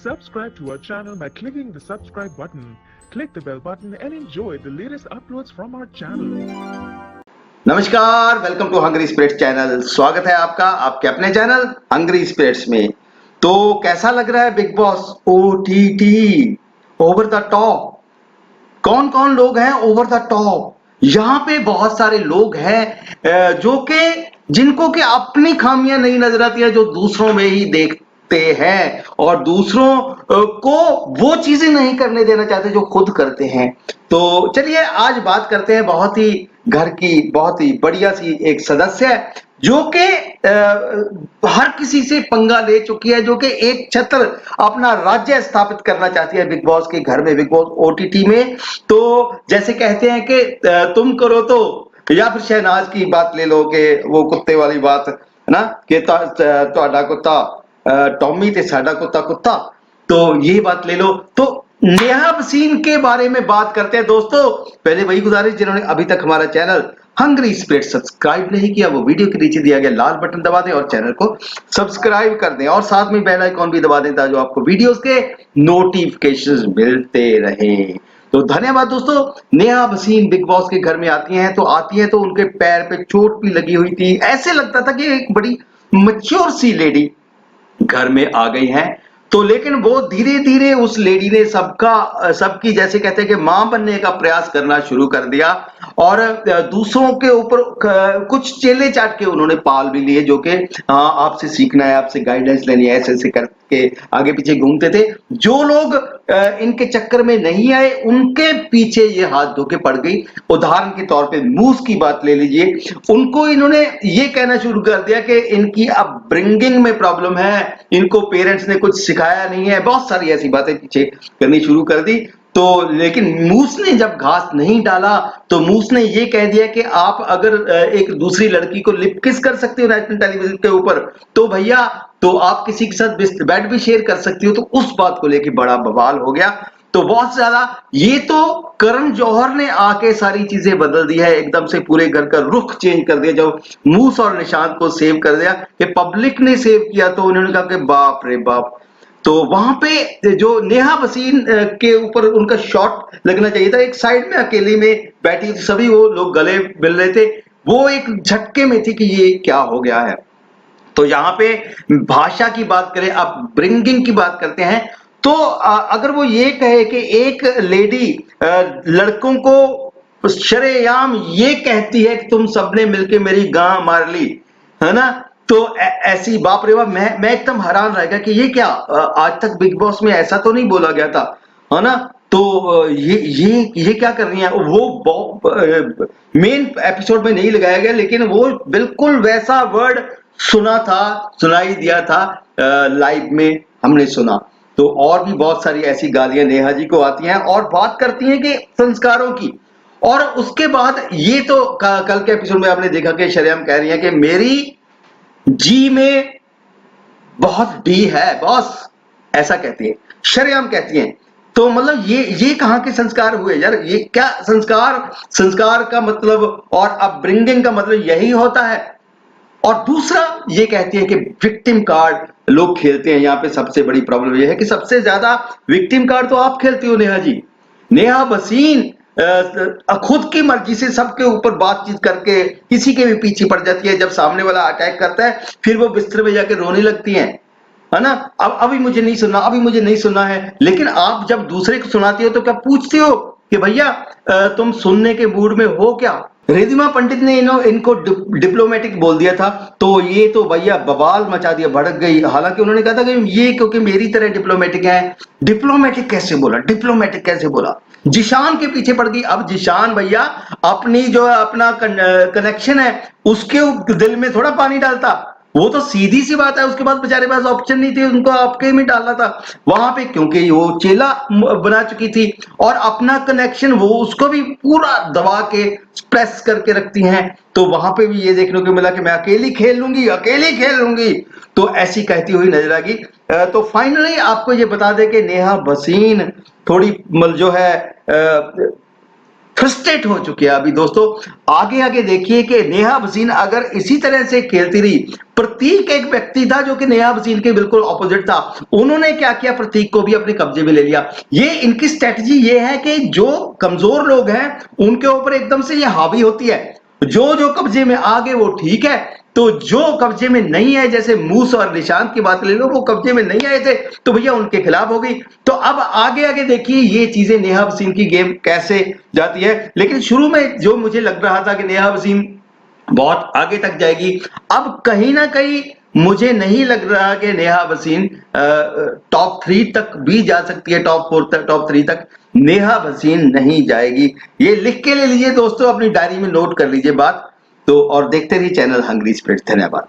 Subscribe to our channel by clicking the subscribe button. Click the bell button and enjoy the latest uploads from our channel. नमस्कार, welcome to hungry spirits channel. स्वागत है आपका आपके अपने channel hungry spirits में। तो कैसा लग रहा है big boss OTT over the top? कौन कौन लोग हैं ओवर द टॉप? यहाँ पे बहुत सारे लोग हैं जो कि जिनको कि अपनी खामियां नहीं नजर आती है, जो दूसरों में ही देखते हैं और दूसरों को वो चीजें नहीं करने देना चाहते जो खुद करते हैं। तो चलिए आज बात करते हैं बहुत ही घर की बहुत ही बढ़िया सी एक सदस्य है जो कि हर किसी से पंगा ले चुकी है, जो कि एक छत्र अपना राज्य स्थापित करना चाहती है बिग बॉस के घर में, बिग बॉस ओटीटी में। तो जैसे कहते हैं कि तुम करो तो, या फिर शहनाज की बात ले लो कि वो कुत्ते वाली बात है ना कि ਤੁਹਾਡਾ कुत्ता टॉमी ते साडा कुत्ता कुत्ता, तो ये बात ले लो। तो नेहा भसीन के बारे में बात करते हैं दोस्तों। पहले वही गुजारिश, जिन्होंने अभी तक हमारा चैनल हंग्री स्पिरिट सब्सक्राइब नहीं किया वो वीडियो के नीचे दिया गया लाल बटन दबा दें और चैनल को सब्सक्राइब कर दें और साथ में बेल आइकॉन भी दबा दें ताकि आपको वीडियोस के नोटिफिकेशंस मिलते रहें। तो धन्यवाद दोस्तों। नेहा भसीन बिग बॉस के घर में आती हैं तो उनके पैर पे चोट भी लगी हुई थी। ऐसे लगता था कि एक बड़ी मैच्योर सी लेडी घर में आ गई हैं। तो लेकिन वो धीरे धीरे उस लेडी ने सबकी जैसे कहते हैं कि मां बनने का प्रयास करना शुरू कर दिया और दूसरों के ऊपर कुछ चेले चाट के उन्होंने पाल भी लिए, जो कि हाँ आपसे सीखना है, आपसे गाइडेंस लेनी है, ऐसे ऐसे करके आगे पीछे घूमते थे। जो लोग इनके चक्कर में नहीं आए उनके पीछे ये हाथ धो के पड़ गई। उदाहरण के तौर पे मूस की बात ले लीजिए, उनको इन्होंने ये कहना शुरू कर दिया कि इनकी अपब्रिंगिंग में प्रॉब्लम है, इनको पेरेंट्स ने कुछ सिखाया नहीं है, बहुत सारी ऐसी बातें पीछे करनी शुरू कर दी। तो लेकिन मूस ने जब घास नहीं डाला तो मूस ने ये कह दिया कि आप अगर एक दूसरी लड़की को लिप किस कर सकते हो नेशनल टेलीविजन के ऊपर तो भैया तो आप किसी के साथ बेड भी शेयर कर सकती हो। तो उस बात को लेके बड़ा बवाल हो गया। तो बहुत ज्यादा ये तो करण जौहर ने आके सारी चीजें बदल दी है, एकदम से पूरे घर का रुख चेंज कर दिया। जब मूस और निशांत को सेव कर दिया कि पब्लिक ने सेव किया तो उन्होंने कहा कि बाप रे बाप। तो वहां पे जो नेहा भसीन के ऊपर उनका शॉट लगना चाहिए था, एक साइड में अकेली में बैठी थी, सभी वो लोग गले मिल रहे थे, वो एक झटके में थी कि ये क्या हो गया है। तो यहाँ पे भाषा की बात करें, अब ब्रिंगिंग की बात करते हैं, तो अगर वो ये कहे कि एक लेडी लड़कों को शरेआम ये कहती है कि तुम सबने मिलके मेरी गां मार ली, है ना, तो ऐसी बाप रे बाप, मैं एकदम हैरान रह गया कि ये क्या, आज तक बिग बॉस में ऐसा तो नहीं बोला गया था, है ना। तो ये क्या कर रही है, वो मेन एपिसोड में नहीं लगाया गया लेकिन वो बिल्कुल वैसा वर्ड सुनाई दिया था लाइव में हमने सुना। तो और भी बहुत सारी ऐसी गालियां नेहा जी को आती हैं और बात करती हैं कि संस्कारों की। और उसके बाद ये तो कल के एपिसोड में आपने देखा कि शरेआम कह रही है कि मेरी जी में बहुत डी है बॉस, ऐसा कहती है, शरेआम कहती हैं। तो मतलब ये कहां के संस्कार हुए यार, ये क्या संस्कार का मतलब और अपब्रिंगिंग का मतलब यही होता है। और दूसरा ये कहती है कि विक्टिम कार्ड लोग खेलते हैं। यहाँ पे सबसे बड़ी प्रॉब्लम यह है कि सबसे ज्यादा विक्टिम कार्ड तो आप खेलती हो नेहा जी। नेहा भसीन खुद की मर्जी से सबके ऊपर बातचीत करके किसी के भी पीछे पड़ जाती है। जब सामने वाला अटैक करता है फिर वो बिस्तर में जाके रोने लगती हैं, है ना। अब अभी मुझे नहीं सुनना, अभी मुझे नहीं सुनना है। लेकिन आप जब दूसरे को सुनाती हो तो क्या पूछती हो कि भैया तुम सुनने के मूड में हो क्या। रिधिमा पंडित ने इनको डिप्लोमेटिक बोल दिया था, तो ये तो भैया बवाल मचा दिया, भड़क गई। हालांकि उन्होंने कहा था कि ये क्योंकि मेरी तरह डिप्लोमेटिक है। डिप्लोमेटिक कैसे बोला, डिप्लोमेटिक कैसे बोला, जिशान के पीछे पड़ गई। अब जिशान भैया अपनी जो अपना कनेक्शन है उसके दिल में थोड़ा पानी डालता, वो तो सीधी सी बात है। उसके बाद बेचारे पास ऑप्शन नहीं थी, उनको आपके में डालना था वहां पे, क्योंकि वो चेला बना चुकी थी और अपना कनेक्शन वो उसको भी पूरा दबा के प्रेस करके रखती हैं। तो वहां पे भी ये देखने को मिला कि मैं अकेली खेल लूंगी, अकेली खेल लूंगी, तो ऐसी कहती हुई नजर आ गई। तो फाइनली आपको ये बता दें कि नेहा भसीन थोड़ी जो है फ्रस्ट्रेट हो चुकी है। अभी दोस्तों आगे आगे देखिए कि नेहा भसीन अगर इसी तरह से खेलती रही, प्रतीक एक व्यक्ति था जो कि नेहा भसीन के बिल्कुल ऑपोजिट था, उन्होंने क्या किया, प्रतीक को भी अपने कब्जे में ले लिया। ये इनकी स्ट्रेटजी ये है कि जो कमजोर लोग हैं उनके ऊपर एकदम से ये हावी होती है, जो जो कब्जे में आ गए वो ठीक है, तो जो कब्जे में नहीं है, जैसे मूस और निशांत की बात ले लो, वो कब्जे में नहीं आए थे तो भैया उनके खिलाफ हो गई। तो अब आगे आगे देखिए ये चीजें नेहा वसीम की गेम कैसे जाती है। लेकिन शुरू में जो मुझे लग रहा था कि नेहा वसीम बहुत आगे तक जाएगी, अब कहीं ना कहीं मुझे नहीं लग रहा कि नेहा वसीम टॉप 3 तक भी जा सकती है, टॉप 4 तक, टॉप 3 तक नेहा वसीम नहीं जाएगी। ये लिख के ले लीजिए दोस्तों, अपनी डायरी में नोट कर लीजिए बात। तो और देखते रहिए चैनल हंग्री स्पिरिट्स। धन्यवाद।